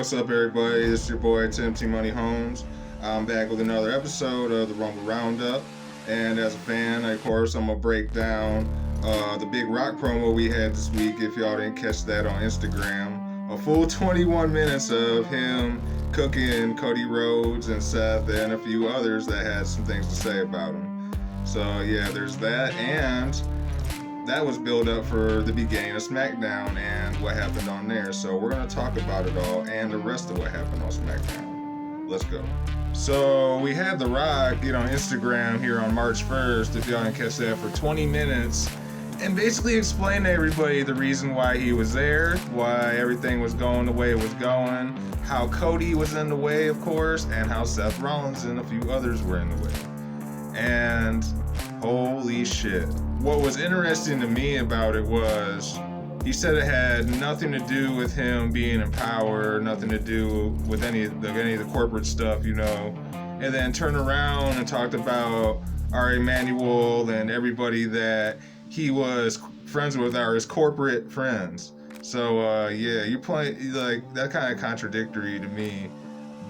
What's up, everybody? This is your boy Tim T Money Holmes. I'm back with another episode of the Rumble Roundup, and as a fan, of course, I'm gonna break down the Big Rock promo we had this week. If y'all didn't catch that on Instagram, a full 21 minutes of him cooking Cody Rhodes and Seth and a few others that had some things to say about him. So yeah, there's that, and that was build up for the beginning of SmackDown and what happened on there. So we're going to talk about it all and the rest of what happened on SmackDown. Let's go. So we had The Rock get on Instagram here on March 1st, if y'all didn't catch that, for 20 minutes and basically explain to everybody the reason why he was there, why everything was going the way it was going, how Cody was in the way, of course, and how Seth Rollins and a few others were in the way. And holy shit. What was interesting to me about it was he said it had nothing to do with him being in power, nothing to do with any of the corporate stuff, you know, and then turned around and talked about our Emmanuel and everybody that he was friends with are his corporate friends. So yeah, you're playing like that kind of contradictory to me.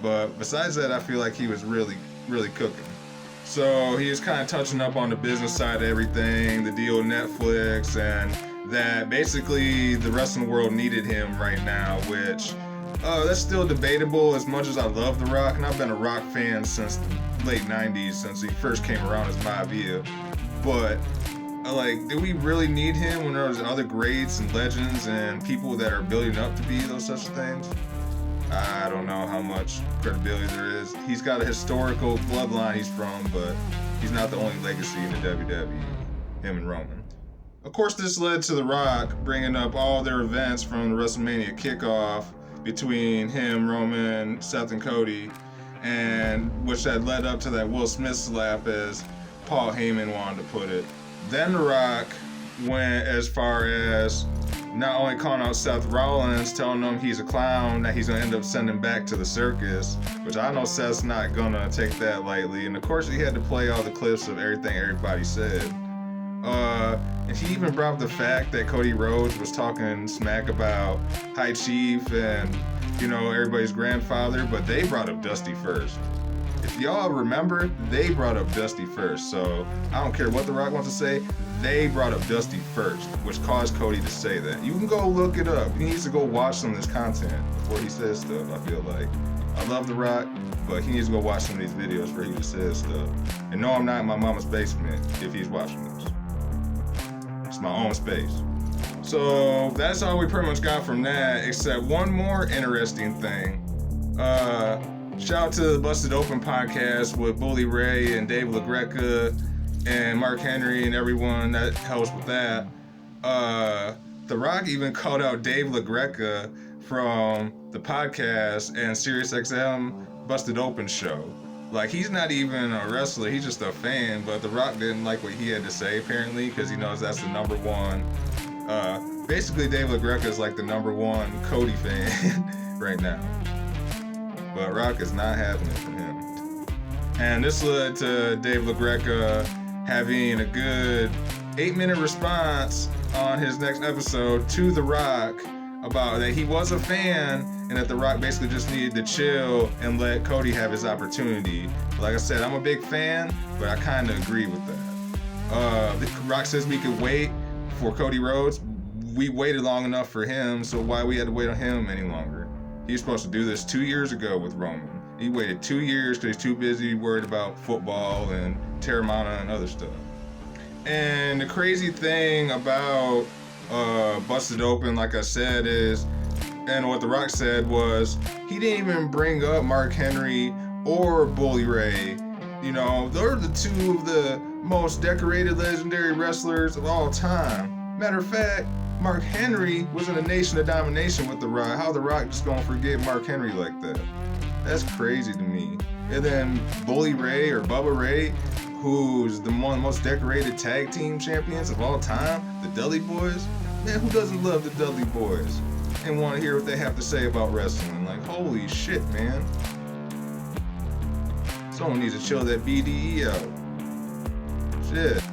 But besides that, I feel like he was really cooking. So he was kind of touching up on the business side of everything, the deal with Netflix, and that basically the wrestling world needed him right now, which that's still debatable as much as I love The Rock, and I've been a Rock fan since the late 90s, since he first came around as Maivia. But like, do we really need him when there's other greats and legends and people that are building up to be those such things? I don't know how much credibility there is. He's got a historical bloodline he's from, but he's not the only legacy in the WWE, him and Roman. Of course, this led to The Rock bringing up all their events from the WrestleMania kickoff between him, Roman, Seth, and Cody, and which had led up to that Will Smith slap, as Paul Heyman wanted to put it. Then The Rock went as far as not only calling out Seth Rollins, telling him he's a clown, that he's going to end up sending back to the circus, which I know Seth's not going to take that lightly. And of course, he had to play all the clips of everything everybody said. And he even brought up the fact that Cody Rhodes was talking smack about High Chief and, you know, everybody's grandfather, but they brought up Dusty first. If y'all remember, they brought up Dusty first. So I don't care what The Rock wants to say, they brought up Dusty first, which caused Cody to say that. You can go look it up. He needs to go watch some of this content before he says stuff, I feel like. I love The Rock, but he needs to go watch some of these videos before he says stuff. And no, I'm not in my mama's basement if he's watching this. It's my own space. So that's all we pretty much got from that, except one more interesting thing. Shout out to the Busted Open podcast with Bully Ray and Dave LaGreca and Mark Henry and everyone that helps with that. The Rock even called out Dave LaGreca from the podcast and SiriusXM Busted Open show. Like, he's not even a wrestler, he's just a fan, but The Rock didn't like what he had to say, apparently, because he knows that's the number one. Basically, Dave LaGreca is like the number one Cody fan right now. But Rock is not having it from him. And this led to Dave LaGreca having a good 8-minute response on his next episode to The Rock about that he was a fan and that The Rock basically just needed to chill and let Cody have his opportunity. Like I said, I'm a big fan, but I kind of agree with that. The Rock says we could wait for Cody Rhodes. We waited long enough for him, so why we had to wait on him any longer? He was supposed to do this 2 years ago with Roman. He waited 2 years because he's too busy worried about football and Terramana and other stuff. And the crazy thing about Busted Open, like I said, is, and what The Rock said was, he didn't even bring up Mark Henry or Bully Ray. You know, they're the two of the most decorated legendary wrestlers of all time. Matter of fact, Mark Henry was in a Nation of Domination with The Rock. How The Rock just gonna forget Mark Henry like that? That's crazy to me. And then Bully Ray or Bubba Ray, who's one of the most decorated tag team champions of all time, the Dudley Boys. Man, who doesn't love the Dudley Boys and want to hear what they have to say about wrestling? Like, holy shit, man. Someone needs to chill that BDE out. Shit.